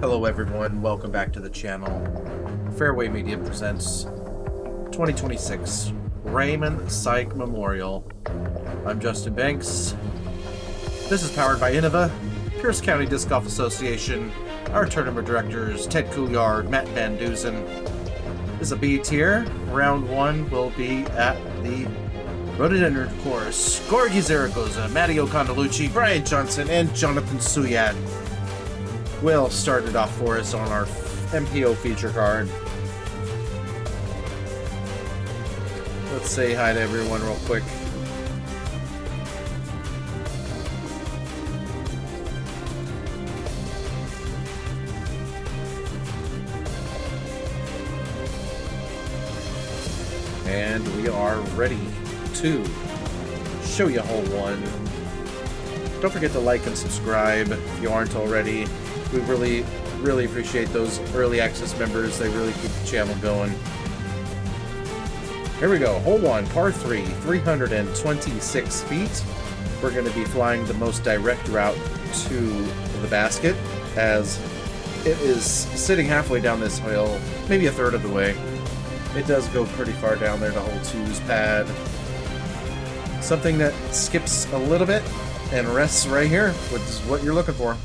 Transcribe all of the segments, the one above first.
Hello everyone, welcome back to the channel. Fairway Media presents 2026 Raymond Seick Memorial. I'm Justin Banks. This is powered by Innova, Pierce County Disc Golf Association, our tournament directors Ted Couillard, Matt Van Dusen. This is a B tier. Round 1 will be at the rhododendron course. Gorgie, Zaragoza, Mattieo, Condoluci, Brian Johnson, and Jonathan Suyat will start it off for us on our MPO feature card. Let's say hi to everyone real quick. And we are ready to show you hole 1. Don't forget to like and subscribe if you aren't already. We really appreciate those early access members. They really keep the channel going. Here we go. Hole 1, par 3, 326 feet. We're going to be flying the most direct route to the basket, as it is sitting halfway down this hill, maybe a third of the way. It does go pretty far down there to hole 2's pad. Something that skips a little bit and rests right here, which is what you're looking for.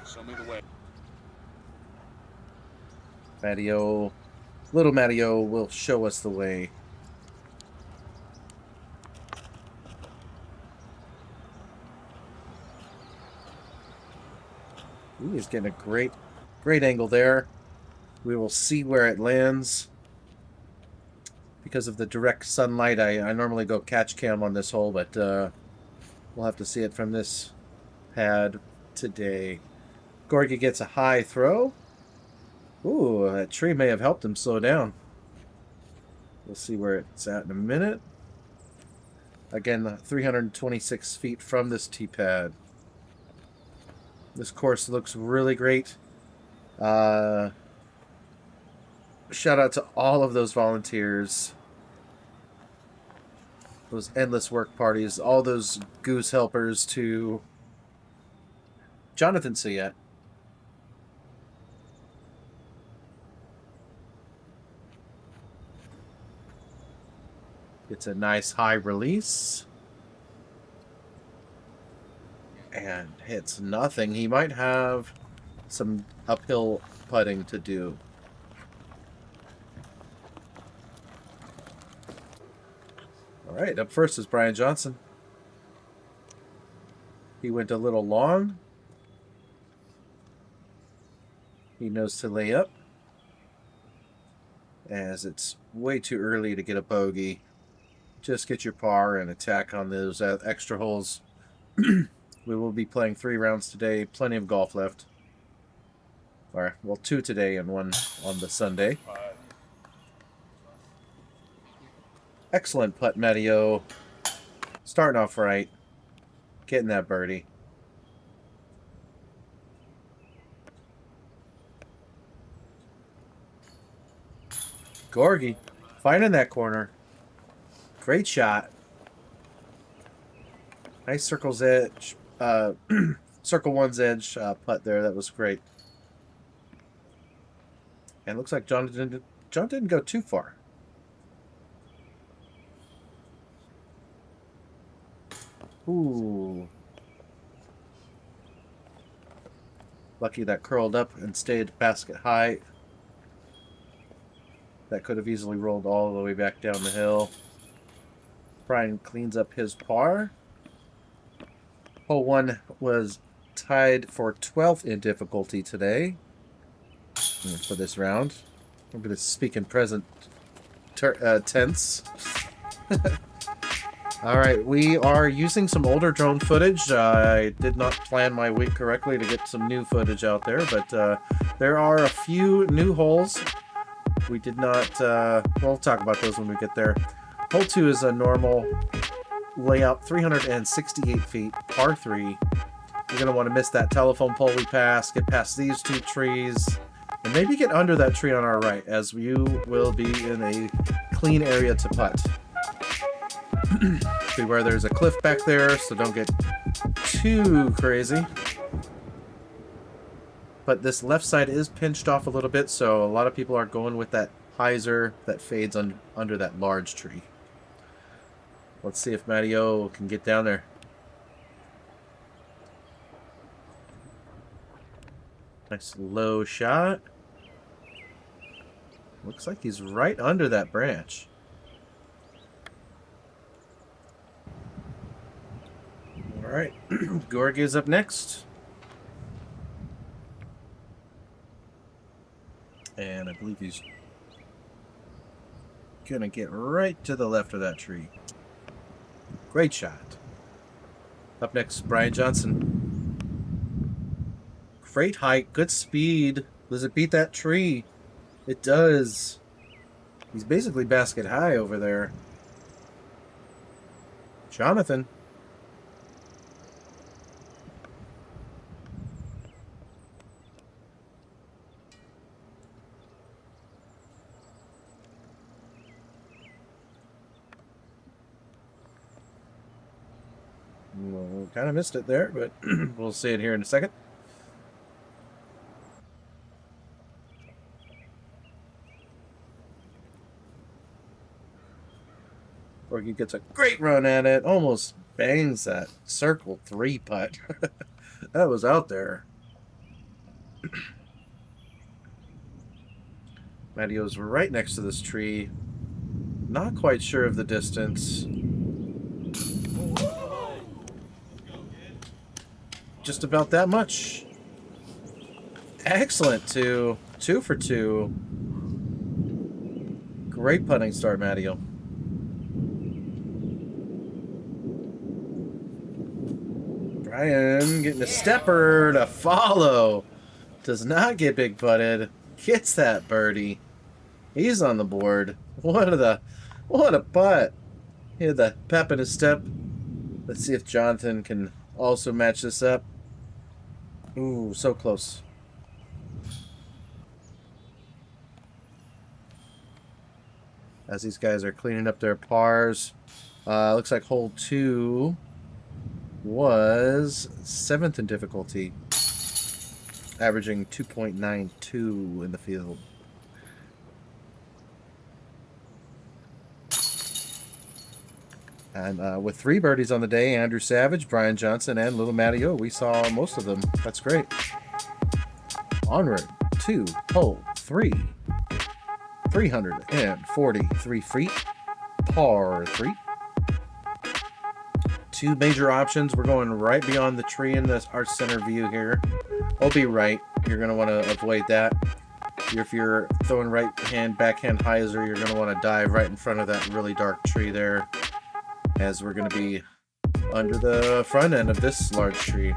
Show me the way. Little Mattieo will show us the way. Ooh, he's getting a great angle there. We will see where it lands. Because of the direct sunlight, I normally go catch cam on this hole, but we'll have to see it from this pad today. Gorgie gets a high throw. Ooh, that tree may have helped him slow down. We'll see where it's at in a minute. Again, 326 feet from this tee pad. This course looks really great. Shout out to all of those volunteers. Those endless work parties. All those goose helpers to Jonathan Suyat. It's a nice high release. And hits nothing. He might have some uphill putting to do. Alright, up first is Brian Johnson. He went a little long. He knows to lay up, as it's way too early to get a bogey. Just get your par and attack on those extra holes. We will be playing 3 rounds today. Plenty of golf left. Or, well, 2 today and 1 on the Sunday. Excellent putt, Mattieo. Starting off right. Getting that birdie. Gorgie finding that corner. Great shot. Nice circle's edge. Circle one's edge putt there. That was great. And looks like John didn't go too far. Ooh. Lucky that curled up and stayed basket high. That could have easily rolled all the way back down the hill. Brian cleans up his par. Hole 1 was tied for 12th in difficulty today for this round. I'm going to speak in present tense. Alright, we are using some older drone footage. I did not plan my week correctly to get some new footage out there, but there are a few new holes. We did not, we'll talk about those when we get there. Hole 2 is a normal layout, 368 feet, par 3. You're going to want to miss that telephone pole we passed, get past these 2 trees, and maybe get under that tree on our right, as you will be in a clean area to putt. Beware, there's a cliff back there, so don't get too crazy. But this left side is pinched off a little bit, so a lot of people are going with that hyzer that fades under that large tree. Let's see if Mattieo can get down there. Nice low shot. Looks like he's right under that branch. Alright, Gorgie is up next. And I believe he's gonna get right to the left of that tree. Great shot. Up next, Brian Johnson. Great height, good speed. Does it beat that tree? It does. He's basically basket high over there. Jonathan. Well, kind of missed it there, but we'll see it here in a second. Gorgie gets a great run at it. Almost bangs that circle 3 putt. That was out there. Mattio's right next to this tree. Not quite sure of the distance. Just about that much. Excellent, 2 for 2. Great putting start, Mattieo. Brian getting a stepper to follow. Does not get big putted. Gets that birdie. He's on the board. What a putt. He had the pep in his step. Let's see if Jonathan can also match this up. Ooh, so close. As these guys are cleaning up their pars. Looks like hole 2 was 7th in difficulty, averaging 2.92 in the field. And with 3 birdies on the day, Andrew Savage, Brian Johnson, and Little Mattieo, we saw most of them. That's great. Onward to hole 3. 343 feet, par 3. 2 major options. We're going right beyond the tree in this our center view here. OB right. You're going to want to avoid that. If you're throwing right hand, backhand hyzer, you're going to want to dive right in front of that really dark tree there, as we're going to be under the front end of this large tree.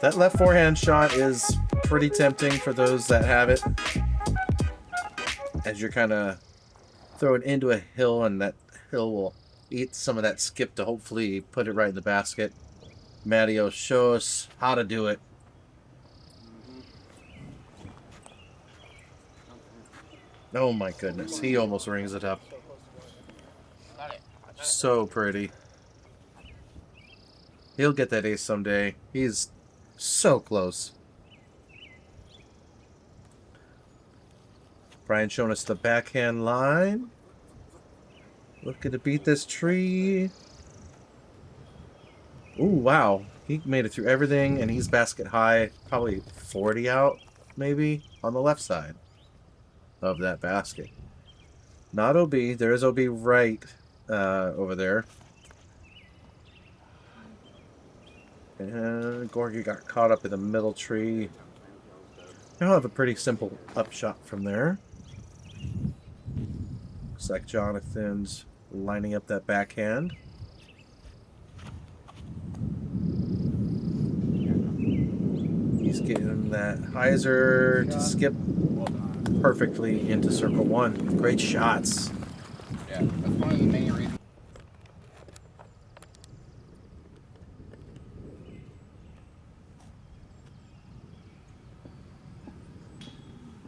That left forehand shot is pretty tempting for those that have it, as you're kind of throwing into a hill, and that hill will eat some of that skip to hopefully put it right in the basket. Mattieo, show us how to do it. Oh my goodness, he almost rings it up. So pretty. He'll get that ace someday. He's so close. Brian showing us the backhand line. Looking to beat this tree. Ooh, wow. He made it through everything, and he's basket high. Probably 40 out, maybe, on the left side of that basket. Not OB. There is OB right over there. And Gorgie got caught up in the middle tree. He'll have a pretty simple upshot from there. Looks like Jonathan's lining up that backhand. He's getting that hyzer to skip perfectly into circle 1. Great shots. Yeah, that's one of the main reasons.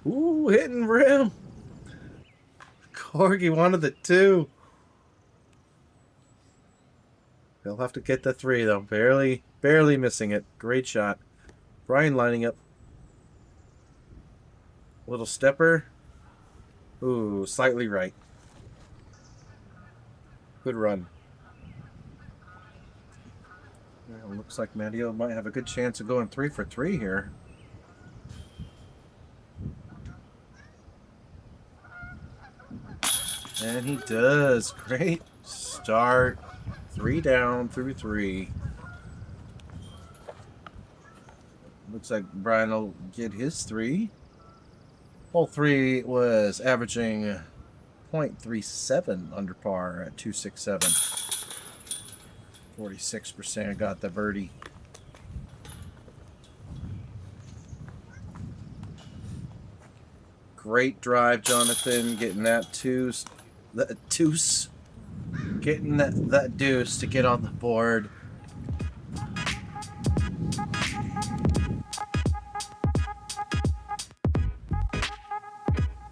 Ooh, hitting rim. Gorgie wanted the 2. They'll have to get the 3 though. Barely missing it. Great shot. Brian lining up. Little stepper. Ooh, slightly right. Good run. Well, looks like Mattieo might have a good chance of going 3 for 3 here. And he does. Great start. 3 down through 3. Looks like Brian will get his 3. Hole 3 was averaging 0.37 under par at 267. 46% got the birdie. Great drive, Jonathan, getting that deuce, getting that deuce to get on the board.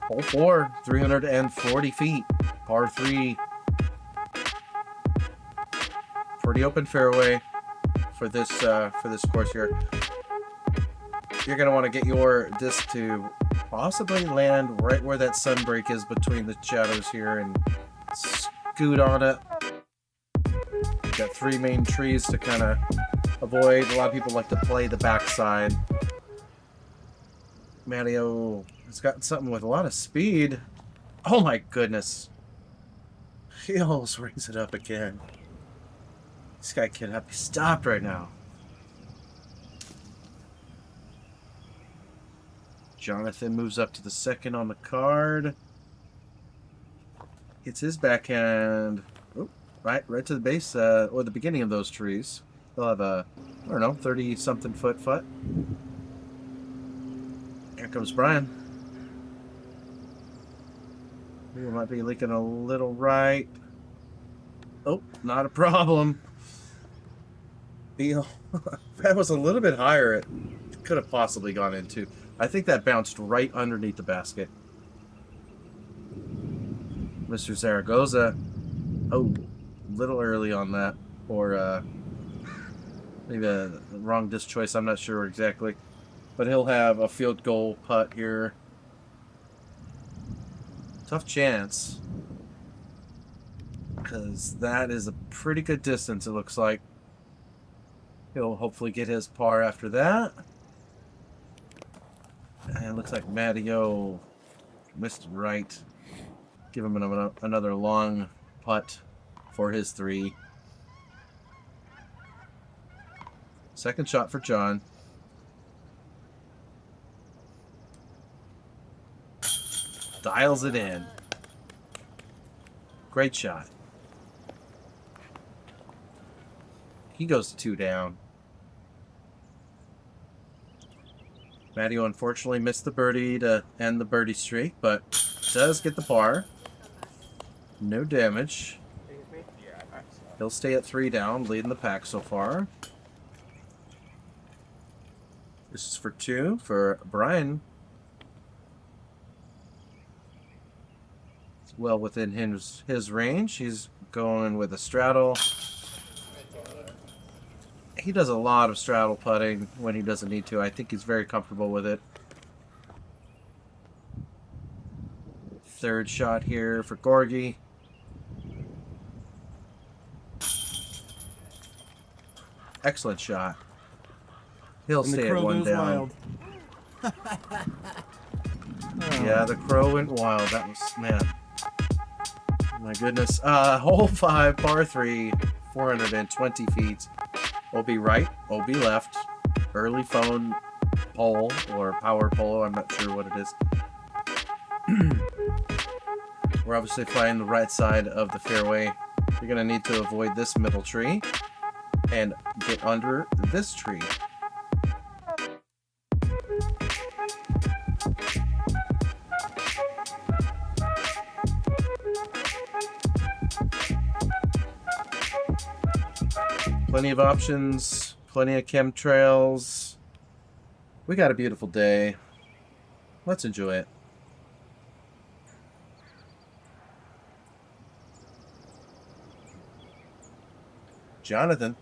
Hole 4, 340 feet, par 3. Pretty open fairway for this course here. You're gonna want to get your disc to possibly land right where that sunbreak is between the shadows here and scoot on it. Got 3 main trees to kind of avoid. A lot of people like to play the backside. Mattieo has got something with a lot of speed. Oh my goodness. He almost rings it up again. This guy cannot be stopped right now. Jonathan moves up to the 2nd on the card. Hits his backhand. Oh, right to the base, or the beginning of those trees. They'll have a, I don't know, 30-something foot. Here comes Brian. We might be leaking a little right. Oh, not a problem. That was a little bit higher. It could have possibly gone into. I think that bounced right underneath the basket. Mr. Zaragoza. Oh, a little early on that. Or maybe a wrong disc choice. I'm not sure exactly. But he'll have a field goal putt here. Tough chance. Because that is a pretty good distance, it looks like. He'll hopefully get his par after that. And it looks like Mattieo missed it right. Give him another long putt for his 3. Second shot for John. Dials it in. Great shot. He goes to 2 down. Mattieo unfortunately missed the birdie to end the birdie streak, but does get the par. No damage. He'll stay at 3 down, leading the pack so far. This is for 2 for Brian. It's well within his range. He's going with a straddle. He does a lot of straddle putting when he doesn't need to. I think he's very comfortable with it. Third shot here for Gorgie. Excellent shot. He'll stay at 1 down. Yeah, the crow went wild. That was, man. My goodness. Hole 5, par 3, 420 feet. OB right, OB left. Early phone pole or power pole. I'm not sure what it is. We're obviously flying the right side of the fairway. You're going to need to avoid this middle tree and get under this tree. Plenty of options, plenty of chemtrails. We got a beautiful day. Let's enjoy it. Jonathan.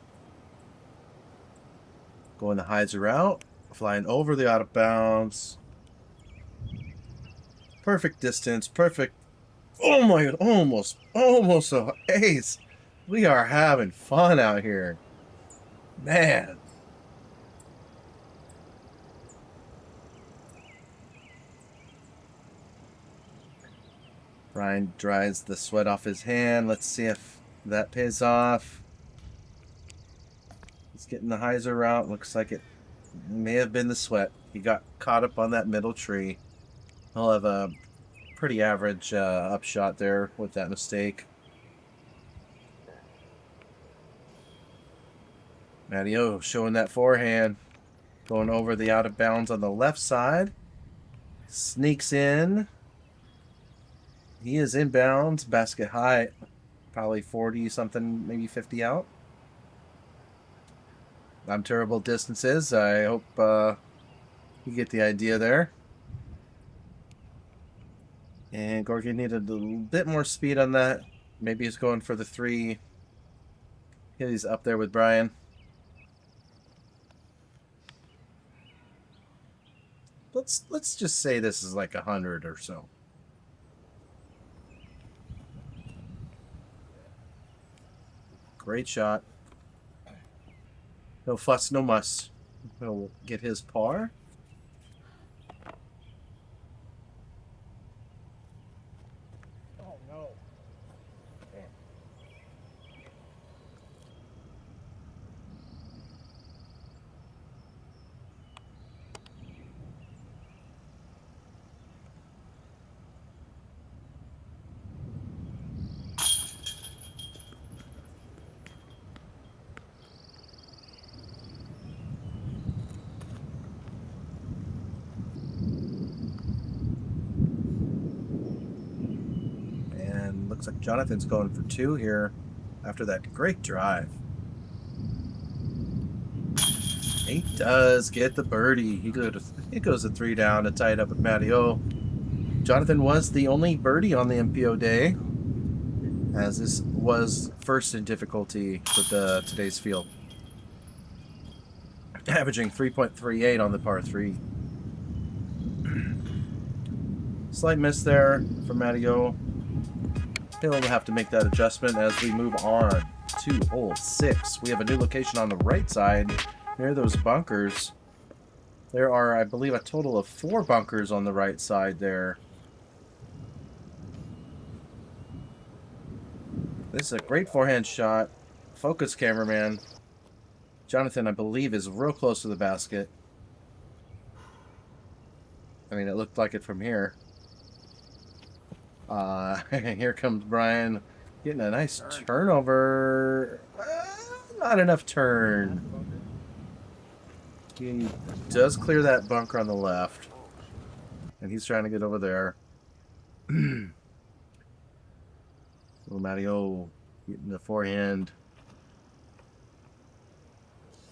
Going the hyzer out. Flying over the out of bounds. Perfect distance. Perfect. Oh my god. Almost a ace. We are having fun out here. Man. Brian dries the sweat off his hand. Let's see if that pays off. He's getting the hyzer route. Looks like it may have been the sweat. He got caught up on that middle tree. He'll have a pretty average upshot there with that mistake. Mattieo showing that forehand. Going over the out of bounds on the left side. Sneaks in. He is inbounds. Basket high. Probably 40 something, maybe 50 out. I'm terrible at distances. I hope you get the idea there. And Gorgie needed a little bit more speed on that. Maybe he's going for the 3. He's up there with Brian. Let's just say this is like 100 or so. Great shot. No fuss, no muss. He'll get his par. Oh no. And looks like Jonathan's going for 2 here after that great drive. He does get the birdie. He goes a 3 down to tie it up with Mattieo. Jonathan was the only birdie on the MPO day, as this was first in difficulty with today's field. Averaging 3.38 on the par 3. Slight miss there from Mattieo. He'll have to make that adjustment as we move on to hole 6. We have a new location on the right side near those bunkers. There are, I believe, a total of 4 bunkers on the right side there. This is a great forehand shot. Focus, cameraman. Jonathan, I believe, is real close to the basket. I mean, it looked like it from here. Here comes Brian getting a nice turnover. Not enough turn. He does clear that bunker on the left. And he's trying to get over there. Little Mattieo getting the forehand.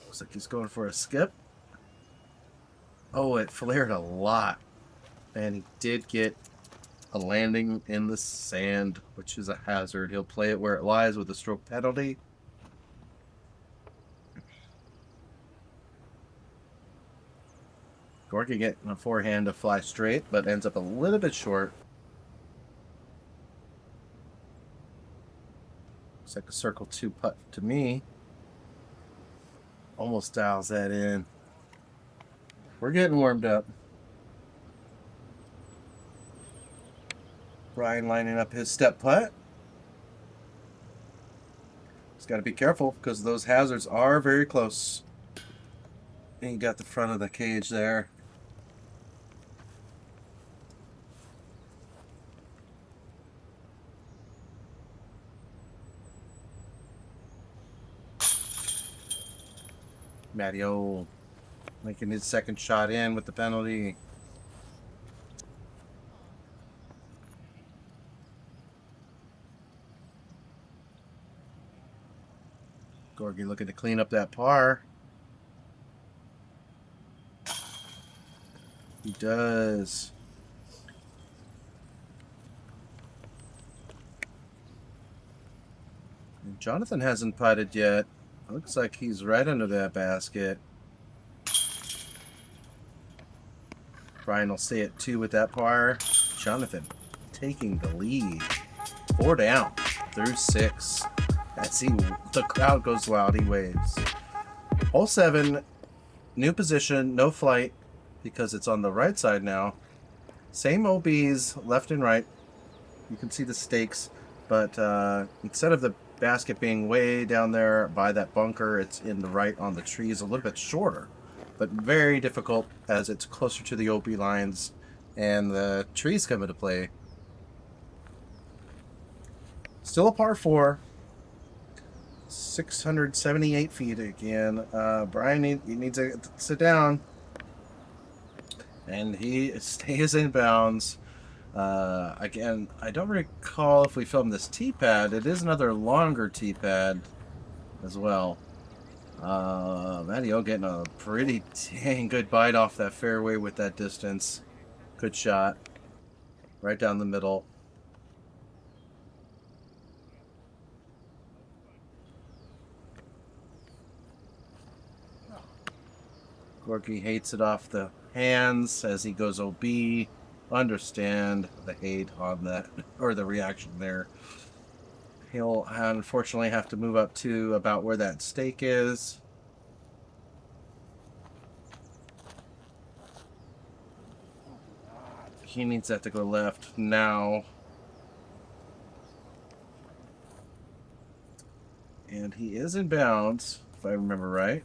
Looks like he's going for a skip. Oh, it flared a lot. And he did get a landing in the sand, which is a hazard. He'll play it where it lies with a stroke penalty. Gorgie getting a forehand to fly straight, but ends up a little bit short. Looks like a circle 2 putt to me. Almost dials that in. We're getting warmed up. Brian lining up his step putt. He's got to be careful because those hazards are very close. And you got the front of the cage there. Mattieo making his second shot in with the penalty. Gorgie looking to clean up that par. He does. And Jonathan hasn't putted yet. Looks like he's right under that basket. Brian will stay at 2 with that par. Jonathan taking the lead. 4 down through 6. The crowd goes wild. He waves. Hole 7, new position, no flight, because it's on the right side now. Same OBs, left and right. You can see the stakes, but instead of the basket being way down there by that bunker, it's in the right on the trees, a little bit shorter, but very difficult as it's closer to the OB lines and the trees come into play. Still a par 4. 678 feet again. Brian he needs to sit down. And he stays in bounds. Again, I don't recall if we filmed this tee pad. It is another longer tee pad as well. Matteo getting a pretty dang good bite off that fairway with that distance. Good shot. Right down the middle. Gorgie hates it off the hands as he goes OB. Understand the hate on that, or the reaction there. He'll unfortunately have to move up to about where that stake is. He needs that to go left now. And he is in bounds, if I remember right.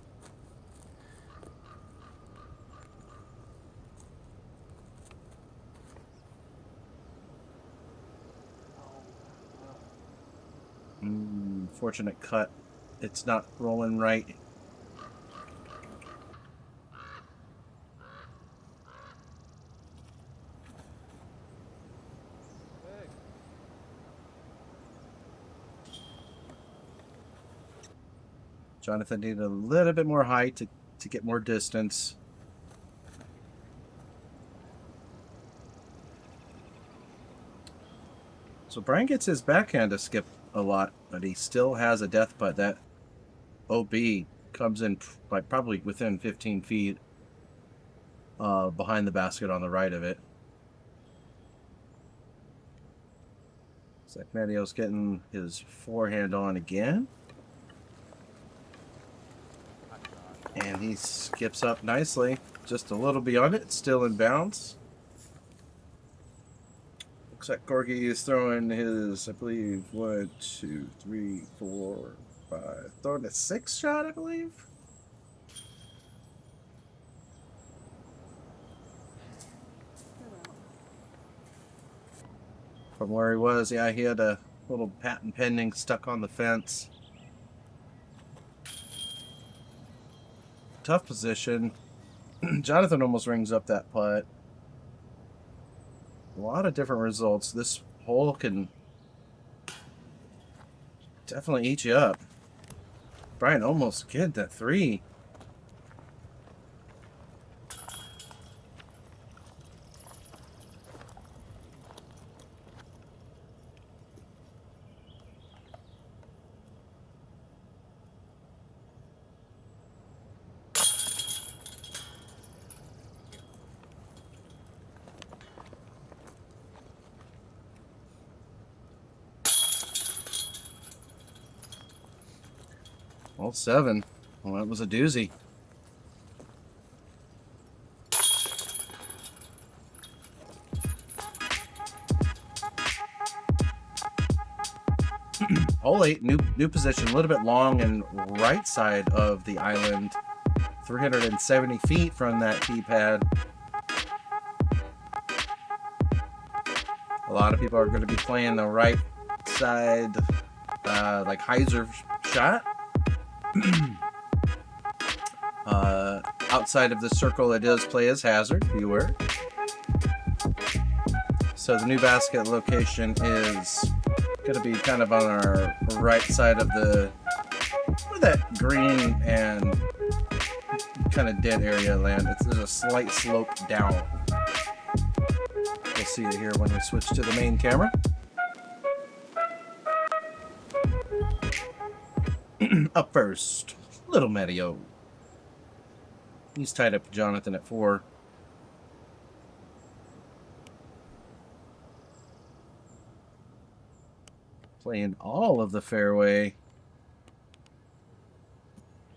Fortunate cut. It's not rolling right. Jonathan needed a little bit more height to get more distance. So Brian gets his backhand to skip a lot, but he still has a death putt. That OB comes in like probably within 15 feet behind the basket on the right of it. Seick Matteo's getting his forehand on again. And he skips up nicely. Just a little beyond it. Still in bounds. Looks like Gorgie is throwing his, I believe, 1, 2, 3, 4, 5. Throwing a 6 shot, I believe. From where he was, yeah, he had a little patent pending stuck on the fence. Tough position. Jonathan almost rings up that putt. A lot of different results. This hole can definitely eat you up. Brian almost get that 3. Well, 7. Well, that was a doozy. Hole 8, new position, a little bit long and right side of the island. 370 feet from that tee pad. A lot of people are going to be playing the right side, like hyzer shot. Outside of the circle, it does play as hazard. Beware. So the new basket location is going to be kind of on our right side of the where that green and kind of dead area land. There's a slight slope down. We'll see it here when we switch to the main camera. Up first, little Mattieo. He's tied up to Jonathan at 4. Playing all of the fairway.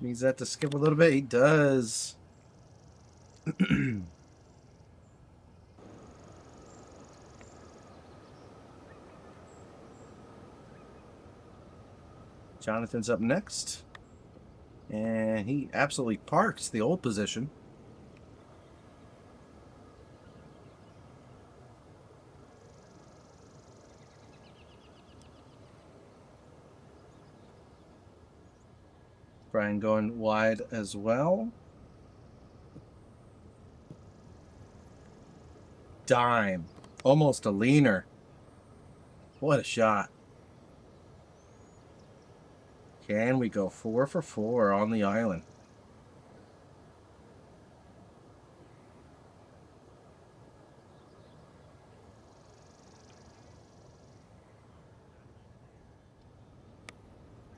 Needs that to skip a little bit. He does. Jonathan's up next. And he absolutely parks the old position. Brian going wide as well. Dime. Almost a leaner. What a shot. Can we go 4 for 4 on the island?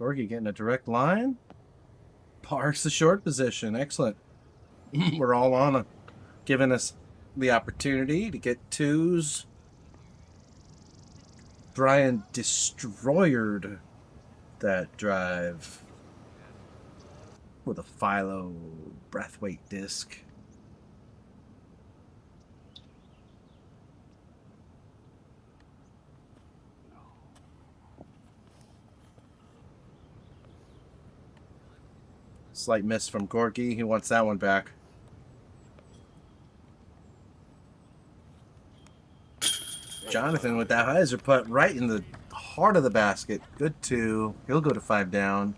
Gorgie getting a direct line. Parks the short position. Excellent. We're all on a, giving us the opportunity to get 2s. Brian destroyed that drive with a Philo Brathwaite disc. Slight miss from Gorgie. He wants that one back. Jonathan with that hyzer putt right in the heart of the basket. Good 2. He'll go to 5 down.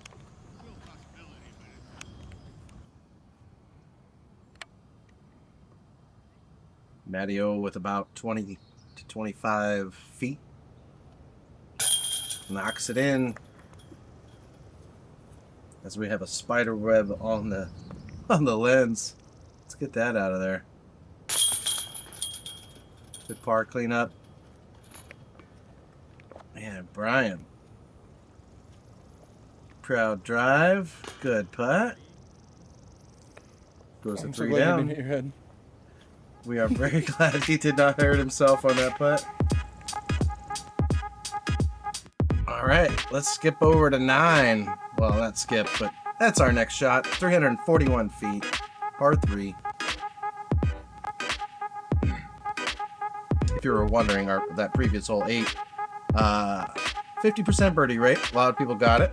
Mattieo with about 20 to 25 feet. Knocks it in. As we have a spider web on the lens. Let's get that out of there. Good par cleanup. Man, Brian. Proud drive. Good putt. Goes to 3 down. Your head. We are very glad he did not hurt himself on that putt. All right, let's skip over to 9. Well, not skip, but that's our next shot. 341 feet, par 3. If you were wondering, that previous hole 8, 50% birdie rate. A lot of people got it.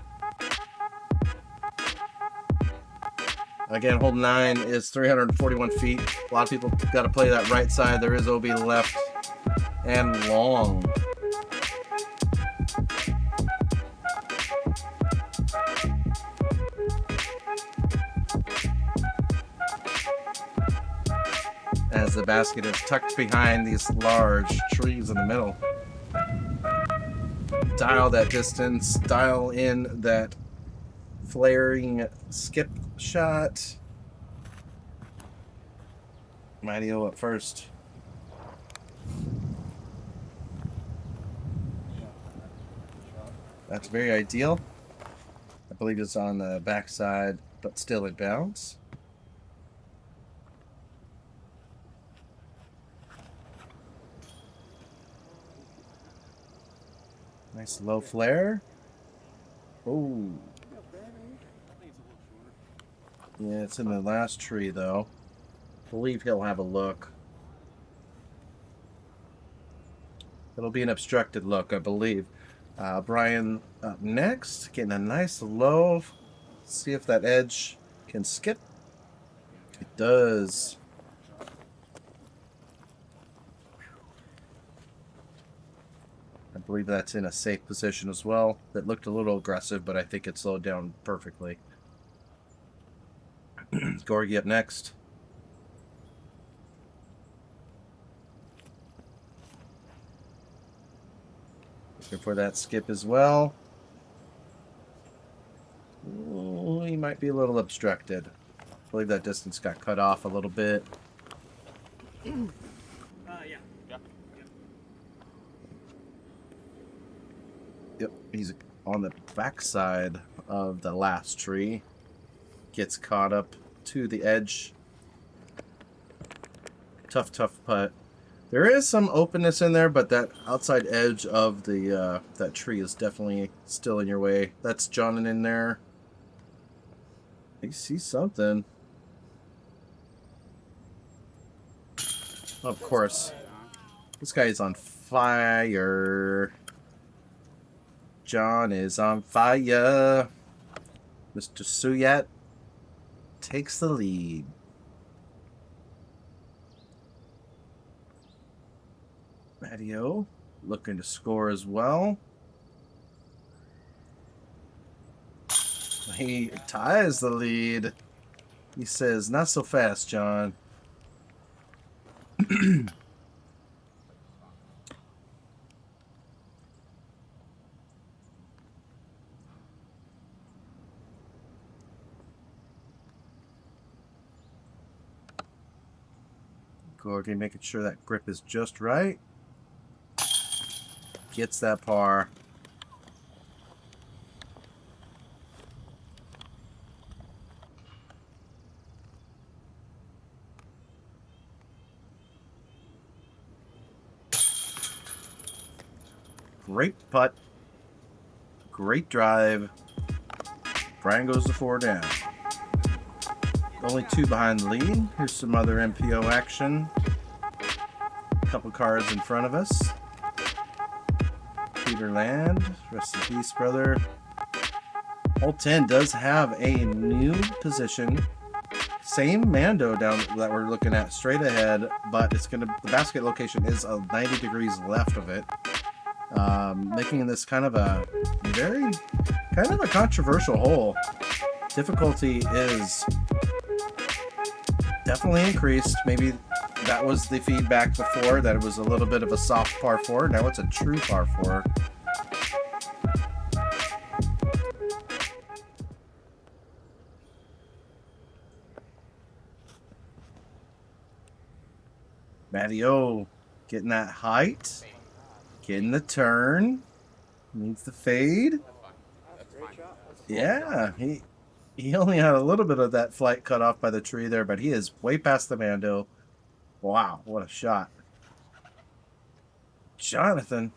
Again, hole 9 is 341 feet. A lot of people got to play that right side. There is OB left and long. As the basket is tucked behind these large trees in the middle. Dial that distance, dial in that flaring skip shot. Mattieo up first. That's very ideal. I believe it's on the backside, but still it bounds. Nice low flare. Oh. Yeah, it's in the last tree, though. I believe he'll have a look. It'll be an obstructed look, I believe. Brian up next, getting a nice low. See if that edge can skip. It does. I believe that's in a safe position as well. That looked a little aggressive, but I think it slowed down perfectly. Gorgie up next. Looking for that skip as well. Ooh, he might be a little obstructed. I believe that distance got cut off a little bit. Yeah. Yep, he's on the backside of the last tree. Gets caught up to the edge. Tough putt. There is some openness in there, but that outside edge of the that tree is definitely still in your way. That's John in there. I see something. Of course. This guy is on fire. John is on fire. Mr. Suyat takes the lead. Mattieo looking to score as well. He ties the lead. He says, not so fast, John. Gorgie making sure that grip is just right. Gets that par. Great putt. Great drive. Brian goes to 4 down. Only 2 behind the lead. Here's some other MPO action. A couple cars in front of us. Peter Land. Rest in peace, brother. Hole 10 does have a new position. Same Mando down that we're looking at straight ahead, but it's gonna, the basket location is 90 degrees left of it. Making this kind of a controversial hole. Difficulty is definitely increased. Maybe that was the feedback before, that it was a little bit of a soft par 4. Now it's a true par 4. Mattieo getting that height. Getting the turn. Needs the fade. Yeah, he only had a little bit of that flight cut off by the tree there, but he is way past the Mando. Wow, what a shot. Jonathan.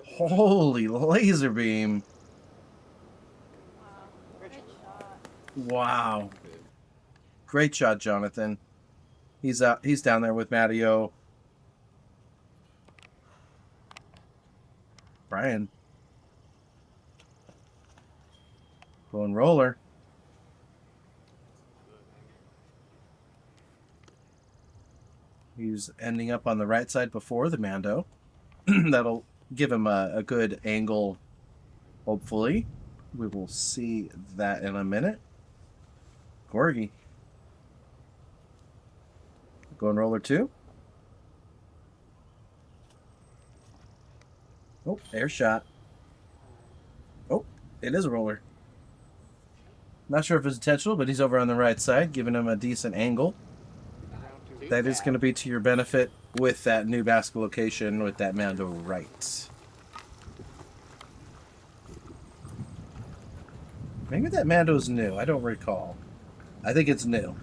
Holy laser beam. Wow. Great shot, Jonathan. He's down there with Mattieo. Brian. Going roller. He's ending up on the right side before the Mando. That'll give him a good angle, hopefully. We will see that in a minute. Gorgie. Going roller 2. Oh, air shot. Oh, it is a roller. Not sure if it's intentional, but he's over on the right side, giving him a decent angle. That is going to be to your benefit with that new basket location with that Mando right. Maybe that Mando's new. I don't recall. I think it's new.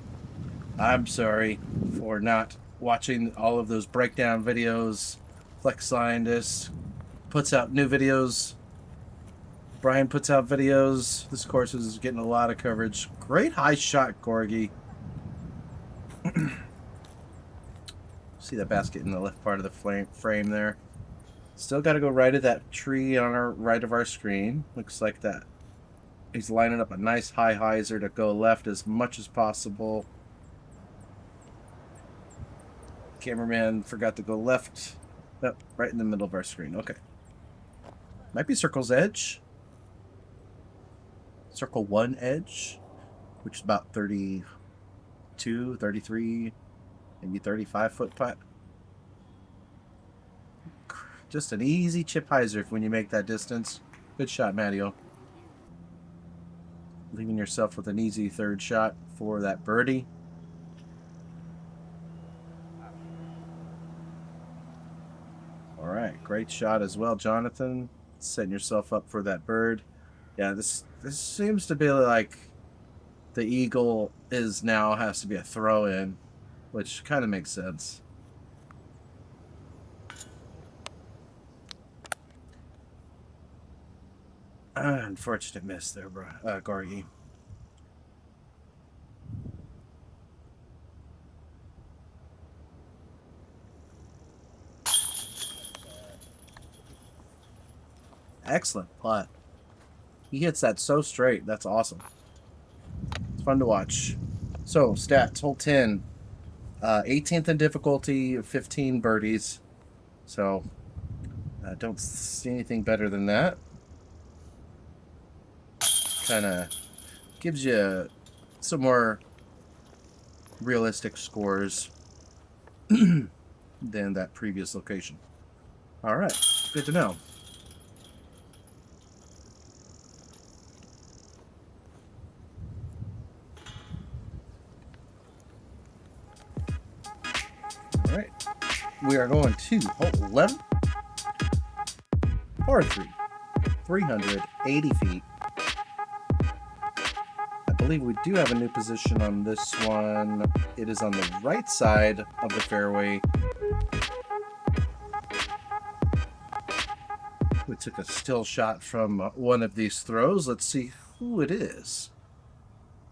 I'm sorry for not watching all of those breakdown videos. Flex Scientist puts out new videos. Brian puts out videos. This course is getting a lot of coverage. Great high shot, Gorgie. See that basket in the left part of the frame there. Still got to go right at that tree on our right of our screen. Looks like that. He's lining up a nice high hyzer to go left as much as possible. Cameraman forgot to go left. Yep, right in the middle of our screen. Okay. Might be Circle's edge. Circle 1 edge, which is about 32, 33, maybe 35 foot putt. Just an easy chip hyzer when you make that distance. Good shot, Mattieo. Leaving yourself with an easy 3rd shot for that birdie. All right, great shot as well, Jonathan. Setting yourself up for that bird. Yeah, this seems to be like the eagle is now has to be a throw-in, which kind of makes sense. Unfortunate miss there, bro. Gorgie. Excellent putt. He hits that so straight. That's awesome. It's fun to watch. So, stats. Hole 10. 18th in difficulty, 15 birdies. So, don't see anything better than that. Kind of gives you some more realistic scores than that previous location. All right. Good to know. All right. We are going to hole 11. Par 3. 380 feet. I believe we do have a new position on this one. It is on the right side of the fairway. We took a still shot from one of these throws. Let's see who it is.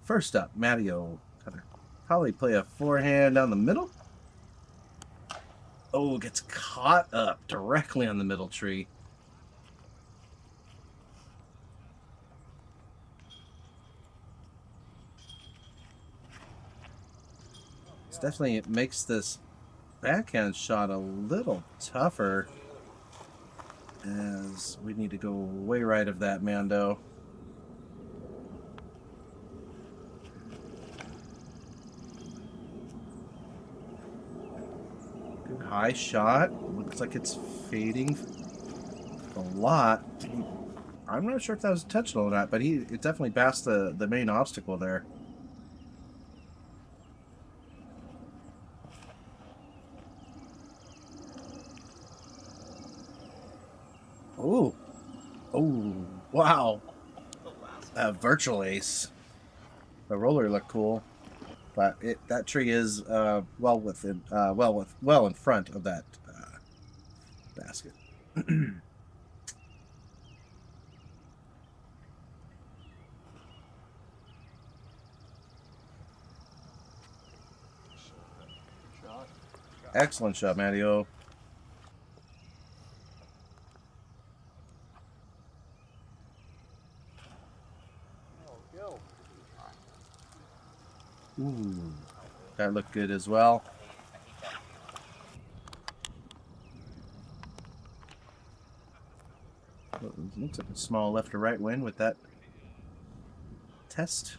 First up, Mattieo. Probably play a forehand down the middle. Oh, gets caught up directly on the middle tree. This definitely makes this backhand shot a little tougher, as we need to go way right of that Mando. Good high shot. Looks like it's fading a lot. I'm not sure if that was intentional or not, but it definitely passed the main obstacle there. Oh, oh, wow! Virtual ace. The roller looked cool, but that tree is well in front of that basket. Excellent shot, Mattieo. Ooh, that looked good as well. Looks like a small left to right win with that test.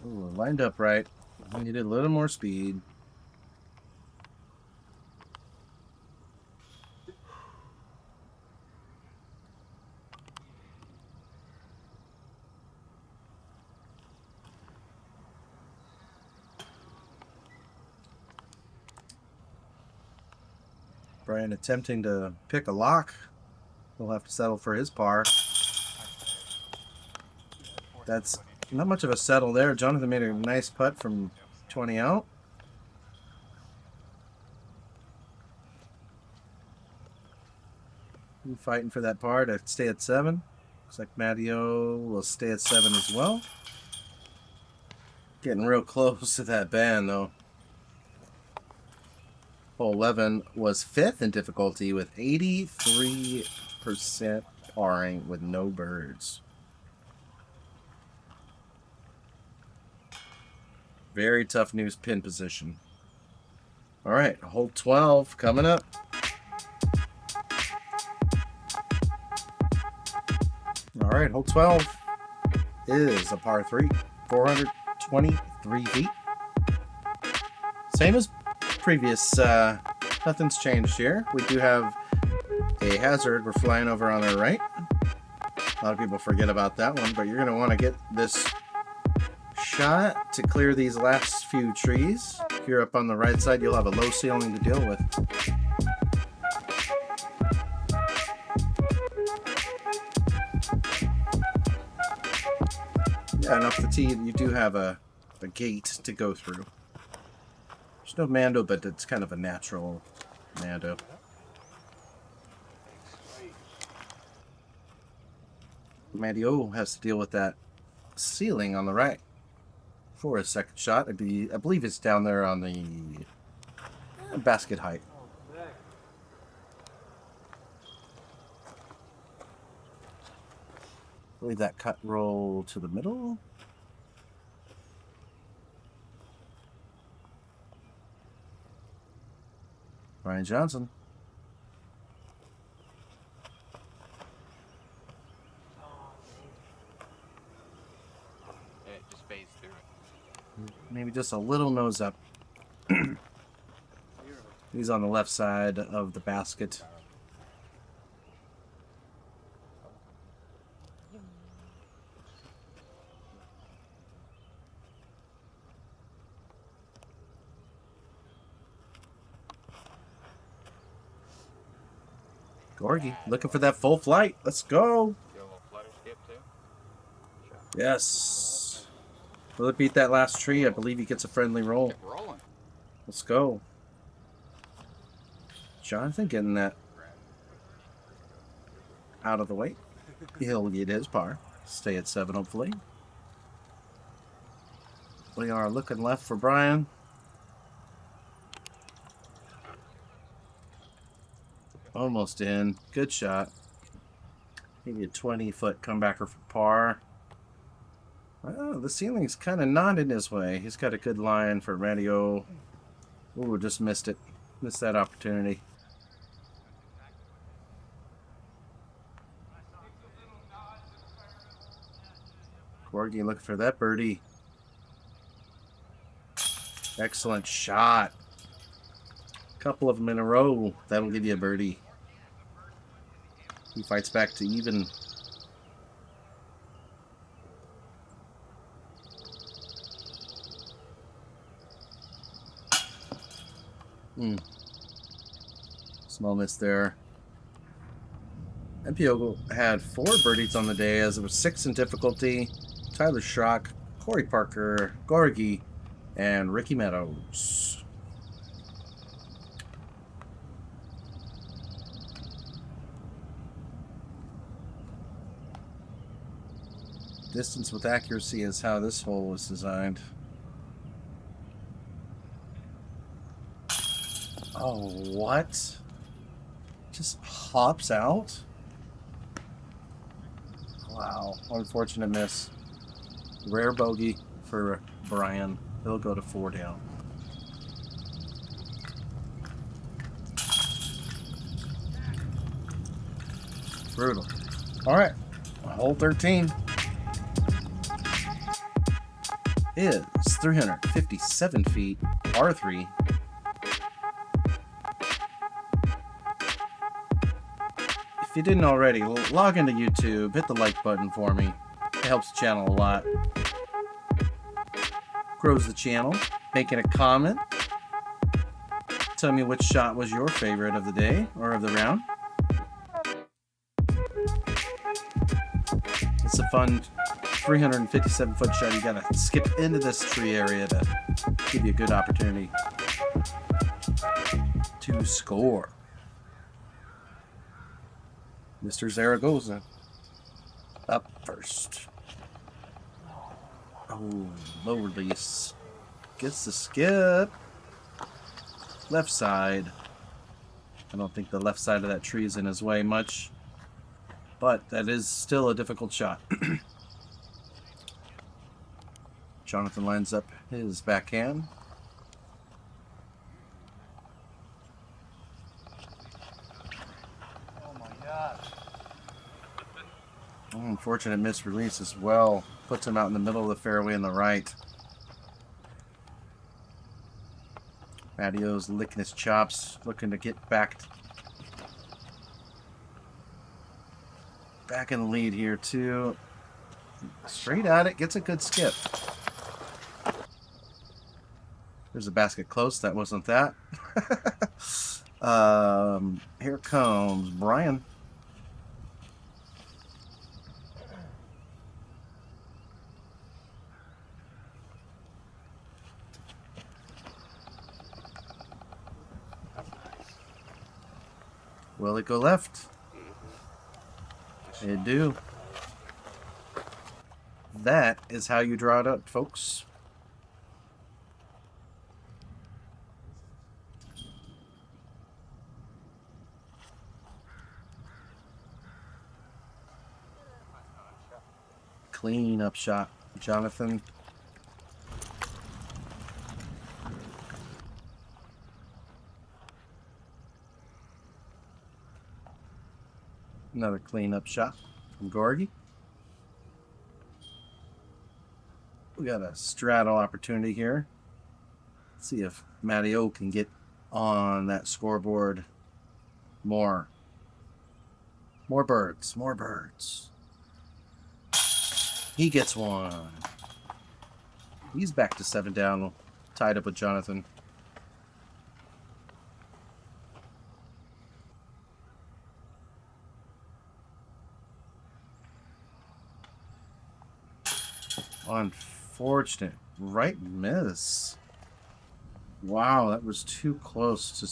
Ooh, lined up right. We needed a little more speed. Brian attempting to pick a lock. He'll have to settle for his par. That's not much of a settle there. Jonathan made a nice putt from 20 out. He's fighting for that par to stay at 7. Looks like Mattieo will stay at 7 as well. Getting real close to that band, though. Hole 11 was 5th in difficulty with 83% parring with no birds. Very tough news pin position. All right, hole 12 coming up. All right, hole 12 is a par 3, 423 feet. Same as previous, nothing's changed here. We do have a hazard. We're flying over on our right. A lot of people forget about that one, but you're going to want to get this shot to clear these last few trees. If you're up on the right side, you'll have a low ceiling to deal with. Yeah, and off the tee, you do have a gate to go through. There's no Mando, but it's kind of a natural Mando. Mattieo has to deal with that ceiling on the right for his second shot. I believe it's down there on the basket height. Leave that cut roll to the middle. Brian Johnson. It just phased through it. Maybe just a little nose up. He's on the left side of the basket. Gorgie, looking for that full flight. Let's go. Get a little flutter skip too. Yes. Will it beat that last tree? I believe he gets a friendly roll. Keep rolling. Let's go. Jonathan getting that out of the way. He'll get his par. Stay at 7, hopefully. We are looking left for Brian. Almost in. Good shot. Maybe a 20-foot comebacker for par. Well, the ceiling's kind of not in his way. He's got a good line for Mattieo. Ooh, just missed it. Missed that opportunity. Gorgie looking for that birdie. Excellent shot. Couple of them in a row. That'll give you a birdie. He fights back to even. Small miss there. Mattieo had 4 birdies on the day as it was 6 in difficulty. Tyler Schrock, Corey Parker, Gorgie, and Ricky Meadows. Distance with accuracy is how this hole was designed. Oh, what? Just hops out? Wow, unfortunate miss. Rare bogey for Brian. He'll go to 4 down. Brutal. All right, hole 13 is 357 feet, R3. If you didn't already, log into YouTube, hit the like button for me. It helps the channel a lot. Grows the channel. Making a comment. Tell me which shot was your favorite of the day or of the round. It's a fun 357-foot shot. You gotta skip into this tree area to give you a good opportunity to score. Mr. Zaragoza up first. Oh, low release. Gets the skip. Left side. I don't think the left side of that tree is in his way much, but that is still a difficult shot. Jonathan lines up his backhand. Oh my God. Unfortunate miss release as well. Puts him out in the middle of the fairway on the right. Mattio's licking his chops, looking to get back in the lead here too. Straight at it, gets a good skip. There's a basket close. That wasn't that. Here comes Brian. Will it go left? It do. That is how you draw it up, folks. Clean up shot, Jonathan. Another clean up shot from Gorgie. We got a straddle opportunity here. Let's see if Matteo can get on that scoreboard more. More birds, more birds. He gets one. He's back to 7 down, tied up with Jonathan. Unfortunate. Right miss. Wow, that was too close to...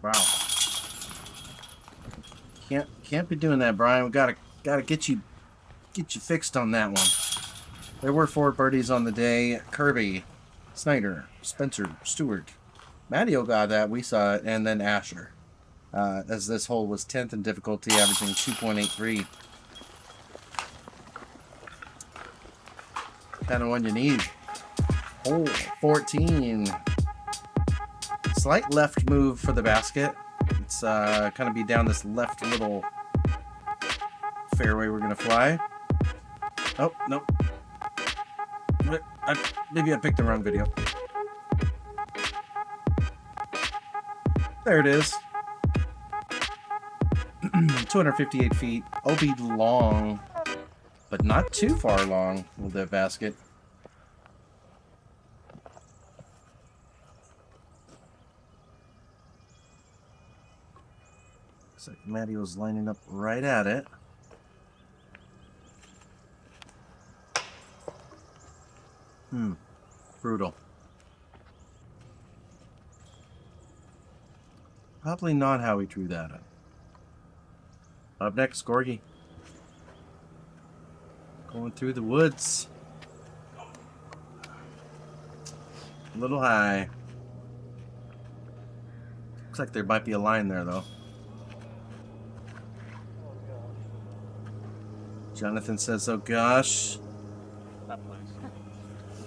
Wow. Can't be doing that, Brian. We gotta get you fixed on that one. There were 4 birdies on the day. Kirby, Snyder, Spencer, Stewart. Matteo got that. We saw it. And then Asher. As this hole was 10th in difficulty, averaging 2.83. Kind of one you need. Hole 14. Slight left move for the basket. It's kind of be down this left little fairway we're going to fly. Oh, no. Maybe I picked the wrong video. There it is. 258 feet. OB long, but not too far long with the basket. Looks like Mattio's lining up right at it. Brutal. Probably not how he drew that up. Up next, Gorgie. Going through the woods. A little high. Looks like there might be a line there, though. Jonathan says, oh gosh.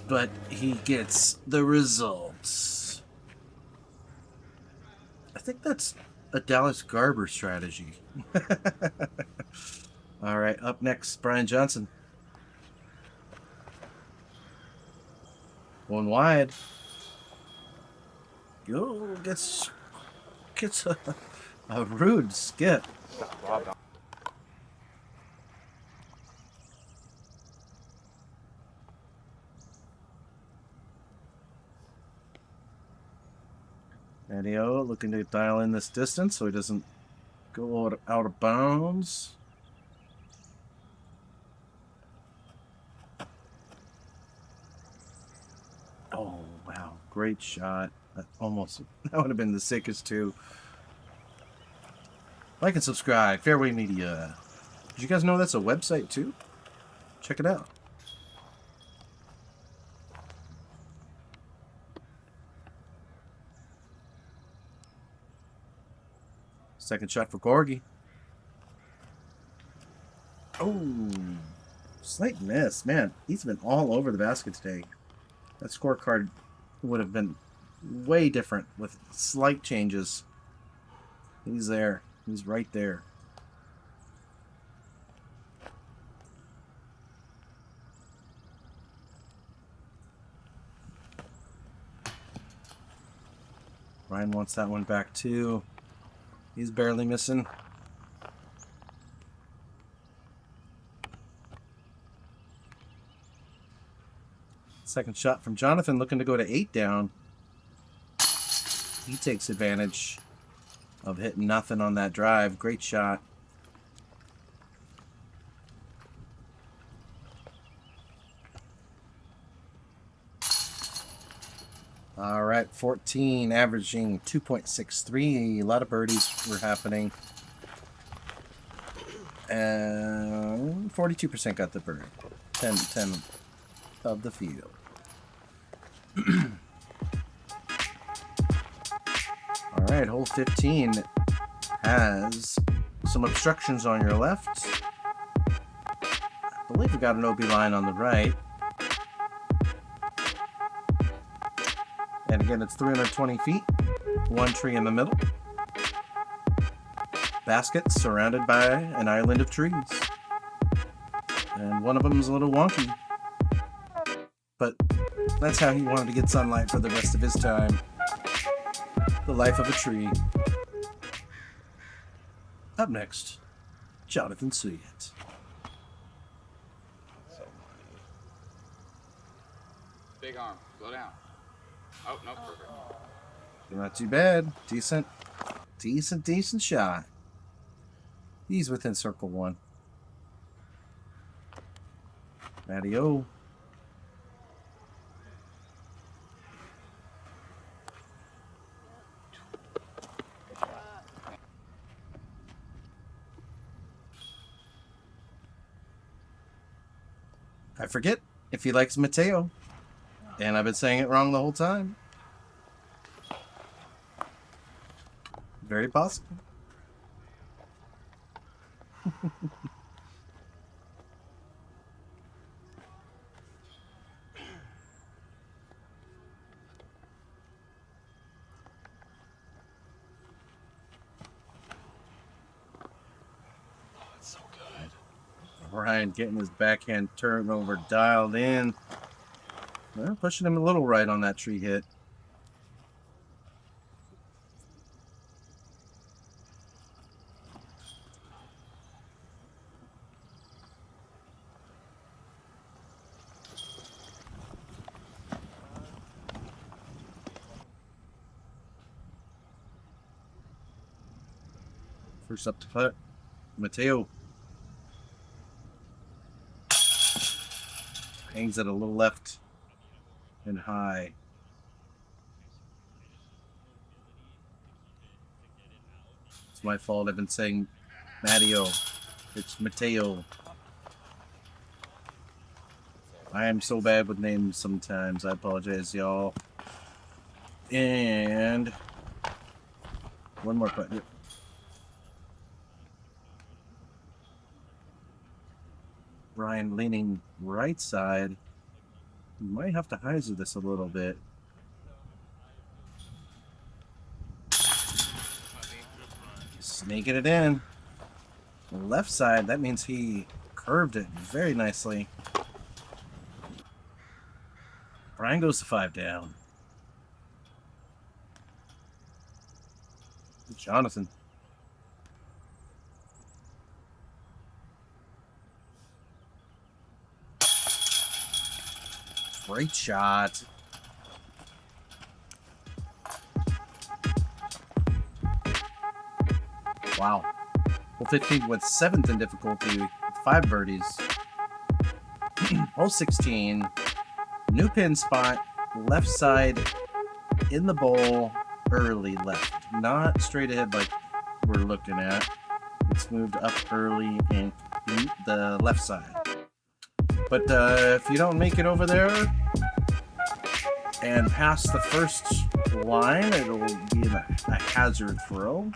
But he gets the results. I think that's a Dallas Garber strategy. All right, up next, Brian Johnson. Going wide. Oh, gets a rude skip. Mattieo looking to dial in this distance so he doesn't go out of bounds. Oh, wow. Great shot. That would have been the sickest too. Like and subscribe. Fairway Media. Did you guys know that's a website too? Check it out. Second shot for Gorgie. Oh, slight miss. Man, he's been all over the basket today. That scorecard would have been way different with slight changes. He's there. He's right there. Ryan wants that one back too. He's barely missing. Second shot from Jonathan, looking to go to 8 down. He takes advantage of hitting nothing on that drive. Great shot. All right, 14, averaging 2.63. A lot of birdies were happening. And 42% got the bird. 10 of the field. Alright, hole 15 has some obstructions on your left. I believe we got an OB line on the right. And again, it's 320 feet. One tree in the middle. Basket surrounded by an island of trees. And one of them is a little wonky. But that's how he wanted to get sunlight for the rest of his time. The life of a tree. Up next, Jonathan Suyat. So big arm. Slow down. Oh, no, perfect. Not too bad. Decent shot. He's within circle 1. Mattieo. I forget if he likes Mattieo. And I've been saying it wrong the whole time. Very possible. That's so good. Ryan getting his backhand turnover dialed in. Well, pushing him a little right on that tree hit. First up to putt, Mattieo. Hangs it a little left and high. It's my fault. I've been saying Mattieo. It's Mattieo. I am so bad with names sometimes. I apologize, y'all. And one more putt. Yep. Ryan leaning right side. Might have to hyzer this a little bit. Sneaking it in. Left side, that means he curved it very nicely. Brian goes to 5 down. Jonathan. Great shot. Wow. Hole 15 went 7th in difficulty with 5 birdies. Hole 16. New pin spot. Left side in the bowl. Early left. Not straight ahead like we're looking at. It's moved up early and the left side. But if you don't make it over there and pass the first line, it'll be a hazard throw.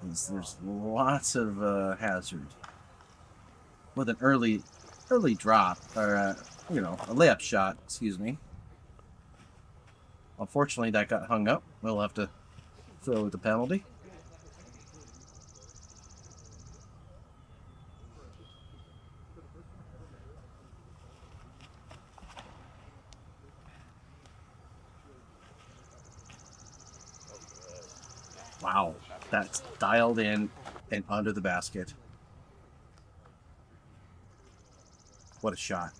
There's lots of hazard with an early drop or a layup shot. Excuse me. Unfortunately, that got hung up. We'll have to throw the penalty. Wow, that's dialed in and under the basket. What a shot.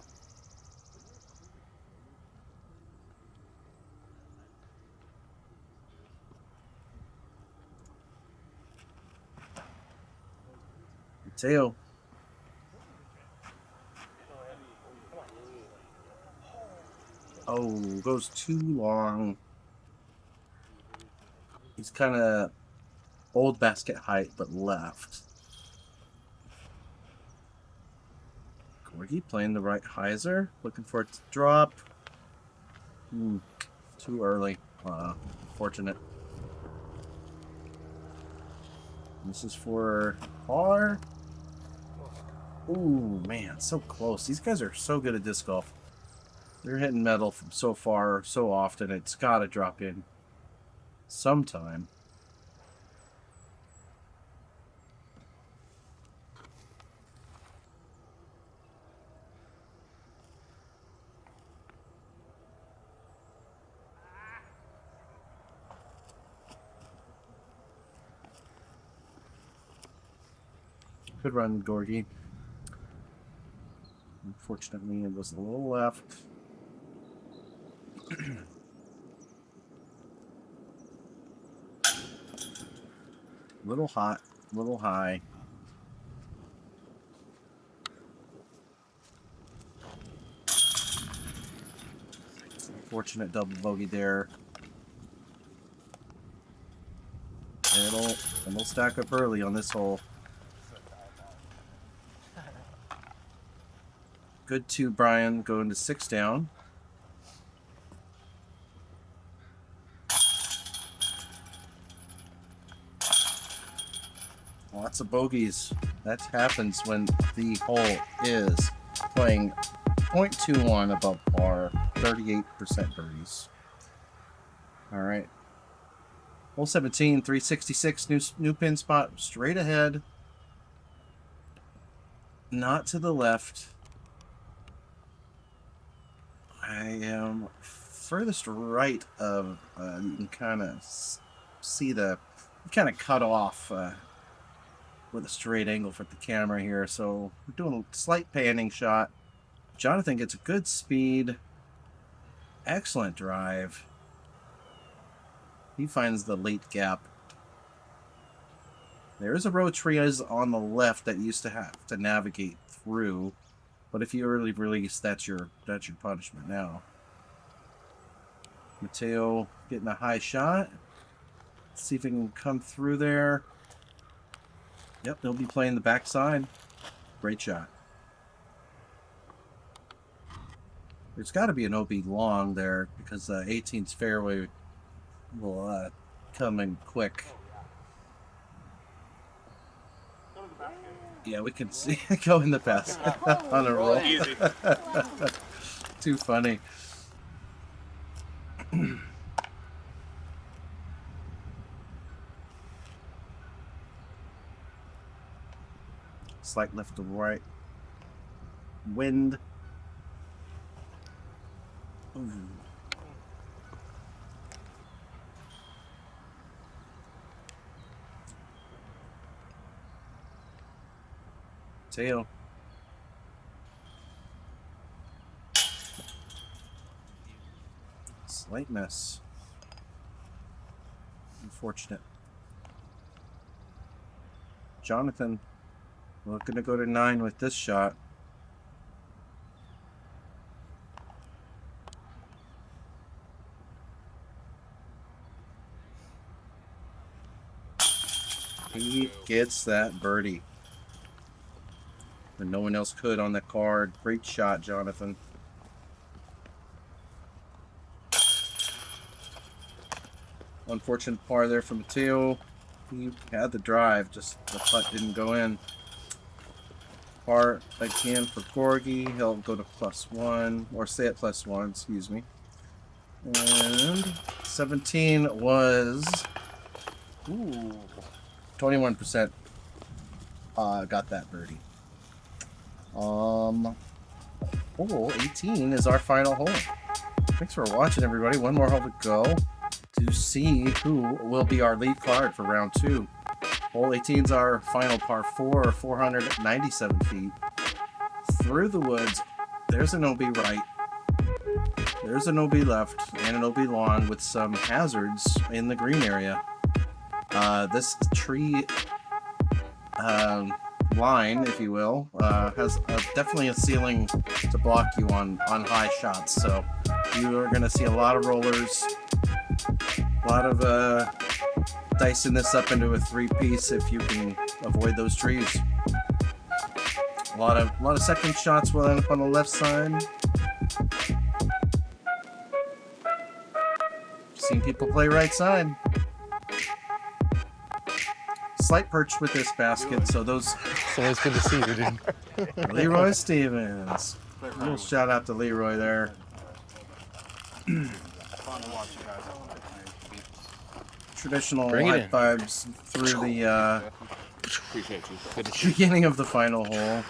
Mattieo. Oh, goes too long. He's kind of old basket height, but left. Gorgie playing the right hyzer, looking for it to drop. Too early. Fortunate. This is for par. Ooh, man, so close. These guys are so good at disc golf. They're hitting metal from so far, so often. It's got to drop in sometime. Good run, Gorgie. Unfortunately, it was a little left. Little hot, little high. Unfortunate double bogey there. It'll stack up early on this hole. Good to Brian going to 6 down. Lots of bogeys. That happens when the hole is playing 0.21 above par, 38% birdies. All right. Hole 17, 366, new pin spot, straight ahead. Not to the left. I am furthest right of, you can kind of see the, kind of cut off with a straight angle for the camera here. So we're doing a slight panning shot. Jonathan gets a good speed. Excellent drive. He finds the late gap. There is a row tree on the left that used to have to navigate through. But if you early release, that's your punishment now. Mattieo getting a high shot. Let's see if he can come through there. Yep, he'll be playing the backside. Great shot. There's got to be an OB long there because 18's fairway will come in quick. Yeah, we can see it go in the pass on a roll. Easy. Too funny. Slight left to right. Wind. Ooh. Tail. Slight miss. Unfortunate. Jonathan looking to go to 9 with this shot. He gets that birdie. And no one else could on the card. Great shot, Jonathan. Unfortunate par there for Mattieo. He had the drive, just the putt didn't go in. Par again for Gorgie. He'll go to +1, or stay at +1, excuse me. And 17 was 21%. Got that birdie. Hole 18 is our final hole. Thanks for watching, everybody. One more hole to go to see who will be our lead card for round 2. Hole 18 is our final par 4, 497 feet. Through the woods, there's an OB right, there's an OB left, and an OB long with some hazards in the green area. This tree line, if you will, has definitely a ceiling to block you on high shots. So you are going to see a lot of rollers, a lot of dicing this up into a 3-piece if you can avoid those trees. A lot of second shots will end up on the left side. Seen people play right side. Slight perch with this basket, so those. It's always good to see you, dude. Leroy Stevens. A little shout out to Leroy there. Fun to watch you guys. Traditional Bring it high in. fives through the Appreciate you. Good to see you. beginning of the final hole.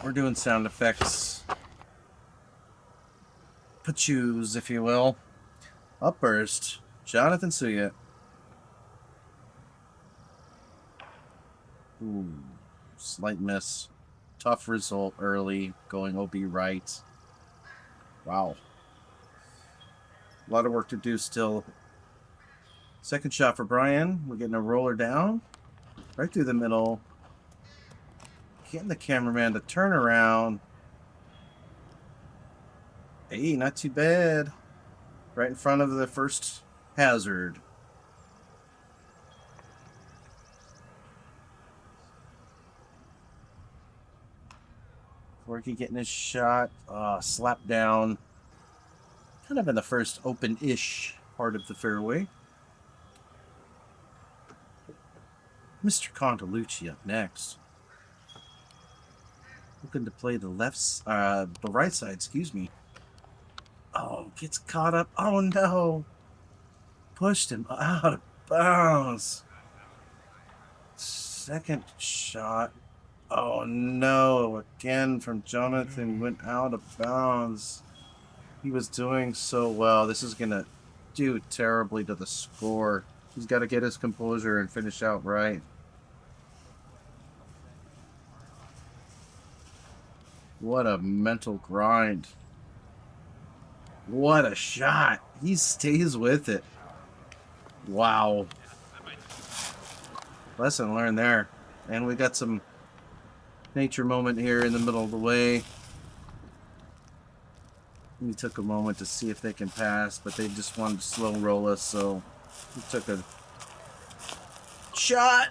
We're doing sound effects. Pachoos, if you will. Upburst. Jonathan Suyat. Ooh, slight miss. Tough result early, going OB right. Wow. A lot of work to do still. Second shot for Brian. We're getting a roller down. Right through the middle. Getting the cameraman to turn around. Hey, not too bad. Right in front of the first hazard. Gorgie getting his shot. Slap down. Kind of in the first open-ish part of the fairway. Mr. Condoluci up next. Looking to play the the right side, excuse me. Oh, gets caught up. Oh no. Pushed him out of bounds. Second shot. Oh no, again from Jonathan, went out of bounds. He was doing so well. This is going to do terribly to the score. He's got to get his composure and finish out right. What a mental grind. What a shot. He stays with it. Wow. Lesson learned there. And we got some nature moment here in the middle of the way. We took a moment to see if they can pass, but they just wanted to slow roll us, so we took a shot.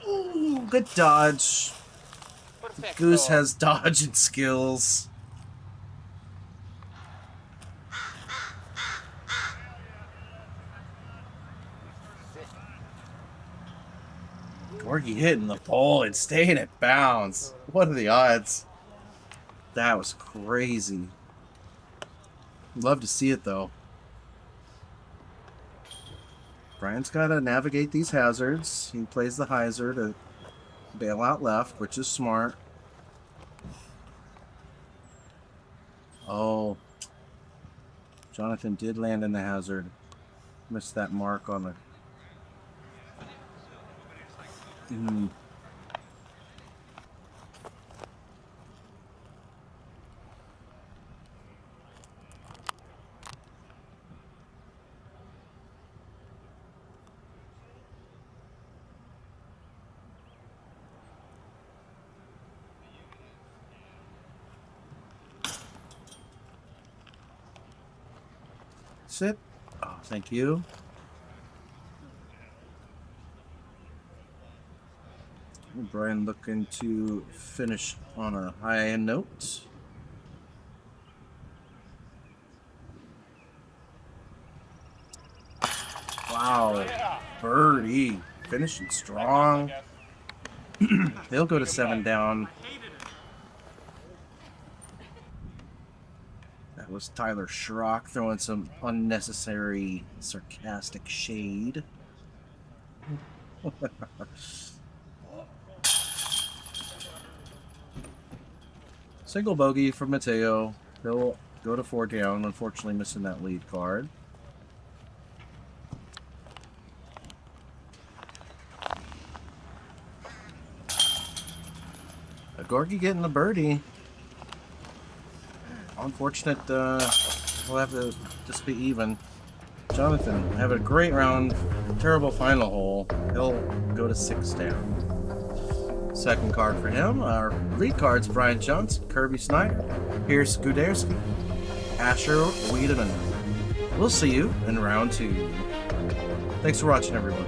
Ooh, good dodge. Goose has dodging skills. Gorgie hitting the pole and staying at bounds. What are the odds? That was crazy. Love to see it though. Brian's got to navigate these hazards. He plays the hyzer to bail out left, which is smart. Oh. Jonathan did land in the hazard. Missed that mark on the... Sit. Oh, thank you. Brian looking to finish on a high note. Wow. Birdie. Finishing strong. They'll go to 7 down. That was Tyler Schrock throwing some unnecessary sarcastic shade. Single bogey from Mattieo. He'll go to 4 down, unfortunately missing that lead card. Gorgie getting the birdie. Unfortunate, we'll have to just be even. Jonathan, have a great round. Terrible final hole. He'll go to 6 down. Second card for him. Our lead cards: Brian Johnson, Kirby Snyder, Pierce Guderski, Asher Wiedemann. We'll see you in round 2. Thanks for watching, everyone.